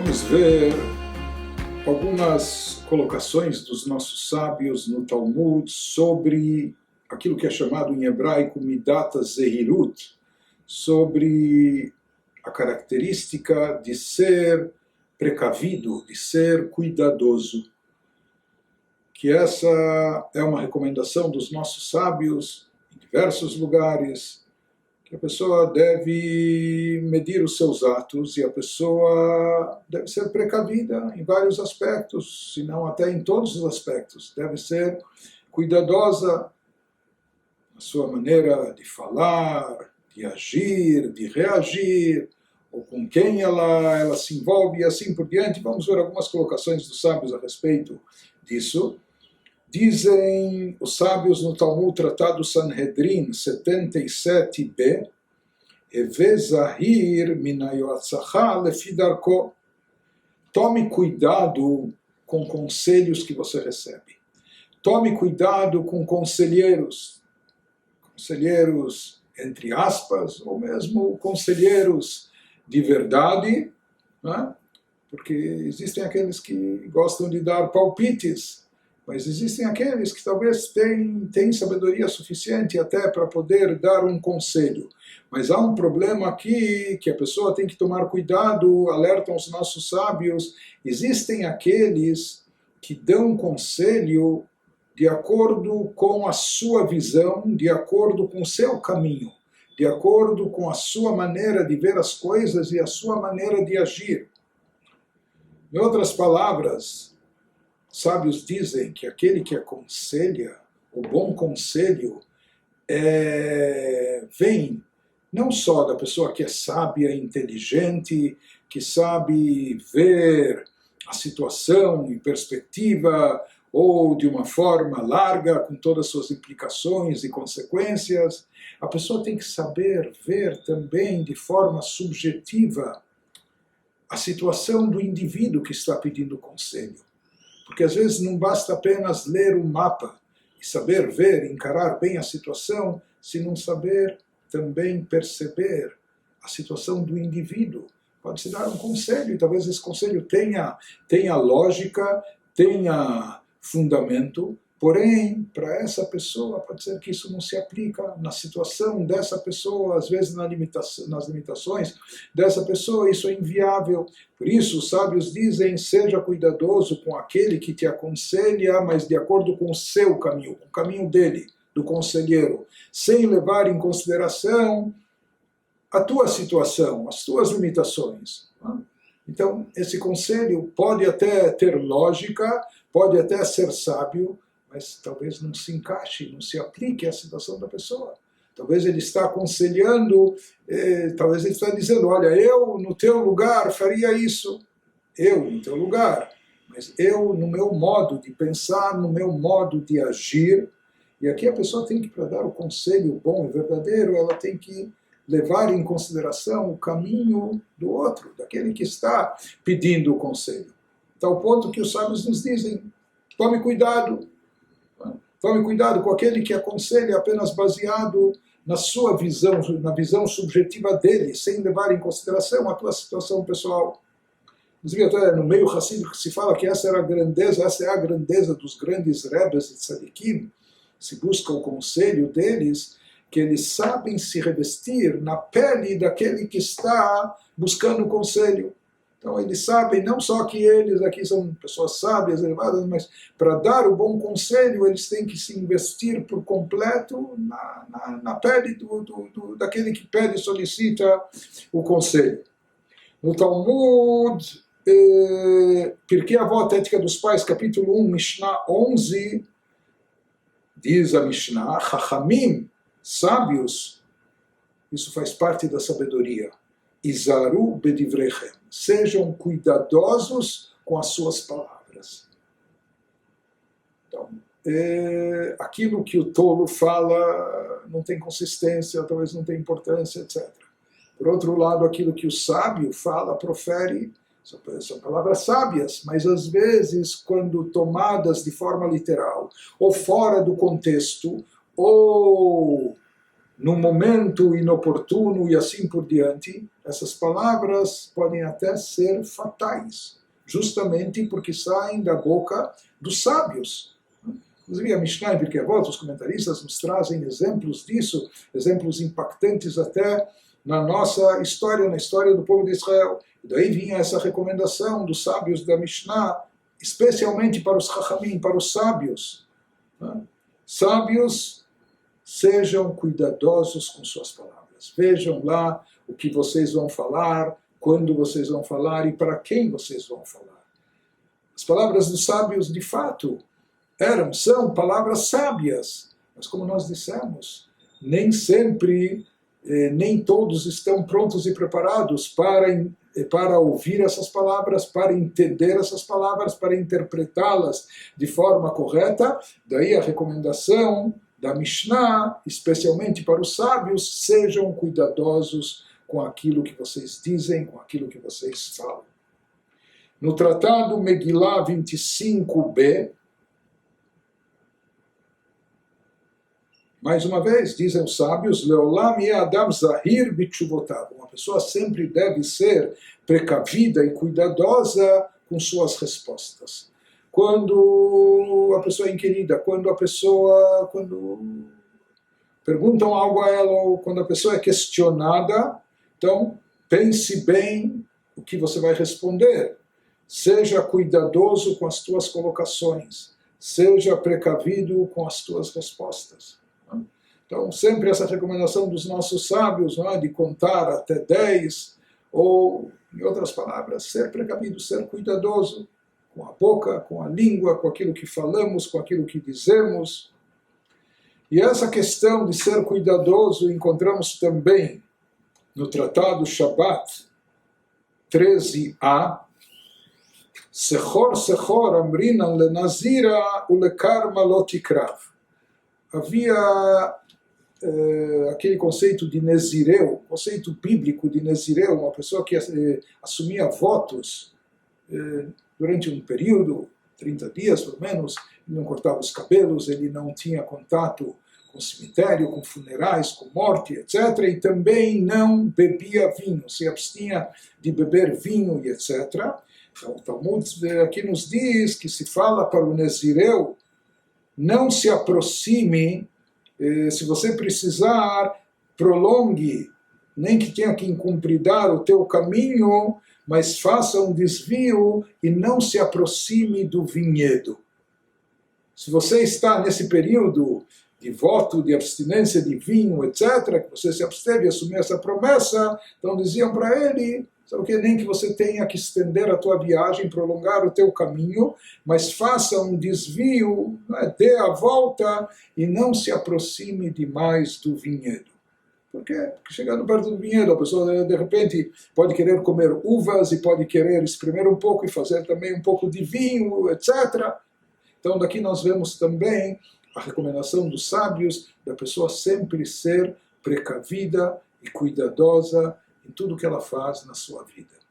Vamos ver algumas colocações dos nossos sábios no Talmud sobre aquilo que é chamado em hebraico Midat Zehirut, sobre a característica de ser precavido, de ser cuidadoso. Que essa é uma recomendação dos nossos sábios em diversos lugares, que a pessoa deve medir os seus atos e a pessoa deve ser precavida em vários aspectos, se não até em todos os aspectos. Deve ser cuidadosa na sua maneira de falar, de agir, de reagir, ou com quem ela se envolve e assim por diante. Vamos ver algumas colocações dos sábios a respeito disso. Dizem os sábios no Talmud Tratado Sanhedrin 77b, Heve zahir minayoatzacha lefi darko. Tome cuidado com conselhos que você recebe. Tome cuidado com conselheiros entre aspas, ou mesmo conselheiros de verdade, né? Porque existem aqueles que gostam de dar palpites, mas existem aqueles que talvez têm sabedoria suficiente até para poder dar um conselho. Mas há um problema aqui que a pessoa tem que tomar cuidado, alertam os nossos sábios. Existem aqueles que dão conselho de acordo com a sua visão, de acordo com o seu caminho, de acordo com a sua maneira de ver as coisas e a sua maneira de agir. Em outras palavras, sábios dizem que aquele que aconselha, o bom conselho, vem não só da pessoa que é sábia, inteligente, que sabe ver a situação em perspectiva, ou de uma forma larga, com todas as suas implicações e consequências. A pessoa tem que saber ver também de forma subjetiva a situação do indivíduo que está pedindo conselho. Porque às vezes não basta apenas ler o mapa e saber ver, encarar bem a situação, se não saber também perceber a situação do indivíduo. Pode-se dar um conselho, e talvez esse conselho tenha lógica, tenha fundamento, porém, para essa pessoa, pode ser que isso não se aplica na situação dessa pessoa, às vezes nas limitações dessa pessoa, isso é inviável. Por isso, os sábios dizem, seja cuidadoso com aquele que te aconselha, mas de acordo com o seu caminho, com o caminho dele, do conselheiro, sem levar em consideração a tua situação, as tuas limitações. Então, esse conselho pode até ter lógica, pode até ser sábio, mas talvez não se encaixe, não se aplique à situação da pessoa. Talvez ele está aconselhando, talvez ele está dizendo, olha, eu no teu lugar faria isso, eu no teu lugar, mas eu no meu modo de pensar, no meu modo de agir, e aqui a pessoa tem que, para dar o conselho bom e verdadeiro, ela tem que levar em consideração o caminho do outro, daquele que está pedindo o conselho. Tal ponto que os sábios nos dizem, tome cuidado com aquele que aconselha apenas baseado na sua visão, na visão subjetiva dele, sem levar em consideração a tua situação pessoal. Inclusive, até no meio racídico se fala que essa é a grandeza dos grandes rebes e tzadikim, se busca o conselho deles, que eles sabem se revestir na pele daquele que está buscando o conselho. Então eles sabem não só que eles aqui são pessoas sábias, elevadas, mas para dar o bom conselho eles têm que se investir por completo na pele daquele que pede e solicita o conselho. No Talmud, Pirkei Avot, Ética dos Pais, capítulo 1, Mishnah 11, diz a Mishnah, Chachamim, sábios, isso faz parte da sabedoria. Izaru bedivrechem, sejam cuidadosos com as suas palavras. Então, aquilo que o tolo fala não tem consistência, talvez não tenha importância, etc. Por outro lado, aquilo que o sábio fala, profere, são palavras sábias, mas às vezes, quando tomadas de forma literal, ou fora do contexto, ou num momento inoportuno e assim por diante, essas palavras podem até ser fatais, justamente porque saem da boca dos sábios. Inclusive a Mishnah e Pirkei Avot, os comentaristas nos trazem exemplos disso, exemplos impactantes até na nossa história, na história do povo de Israel. E daí vinha essa recomendação dos sábios da Mishnah, especialmente para os Chachamim, para os sábios. Sábios, sejam cuidadosos com suas palavras. Vejam lá o que vocês vão falar, quando vocês vão falar e para quem vocês vão falar. As palavras dos sábios, de fato, são palavras sábias, mas como nós dissemos, nem sempre, nem todos estão prontos e preparados para ouvir essas palavras, para entender essas palavras, para interpretá-las de forma correta. Daí a recomendação da Mishnah, especialmente para os sábios, sejam cuidadosos com aquilo que vocês dizem, com aquilo que vocês falam. No tratado Megillah 25b, mais uma vez, dizem os sábios, Leolam Adam Zahir Bitshuvotav. Uma pessoa sempre deve ser precavida e cuidadosa com suas respostas. Quando a pessoa é inquirida, quando perguntam algo a ela, ou quando a pessoa é questionada, então pense bem o que você vai responder. Seja cuidadoso com as tuas colocações. Seja precavido com as tuas respostas. Então, sempre essa recomendação dos nossos sábios, não é? De contar até 10, ou, em outras palavras, ser precavido, ser cuidadoso com a boca, com a língua, com aquilo que falamos, com aquilo que dizemos. E essa questão de ser cuidadoso encontramos também no Tratado Shabbat 13a, Sechor Sechor Amrinan Lenazira Ulekarma Lotikrav. Havia aquele conceito de Nezireu, conceito bíblico de Nezireu, uma pessoa que assumia votos durante um período, 30 dias pelo menos, ele não cortava os cabelos, ele não tinha contato com cemitério, com funerais, com morte, etc. E também não bebia vinho, se abstinha de beber vinho e etc. Então, o Talmud aqui nos diz que se fala para o Nezireu, não se aproxime, se você precisar, prolongue, nem que tenha que encumpridar o teu caminho, mas faça um desvio e não se aproxime do vinhedo. Se você está nesse período de voto, de abstinência de vinho, etc., que você se absteve e assumiu essa promessa, então diziam para ele, sabe que nem que você tenha que estender a tua viagem, prolongar o teu caminho, mas faça um desvio, dê a volta e não se aproxime demais do vinhedo. Por quê? Porque chegando perto do vinhedo, a pessoa de repente pode querer comer uvas e pode querer espremer um pouco e fazer também um pouco de vinho, etc. Então daqui nós vemos também a recomendação dos sábios da pessoa sempre ser precavida e cuidadosa em tudo que ela faz na sua vida.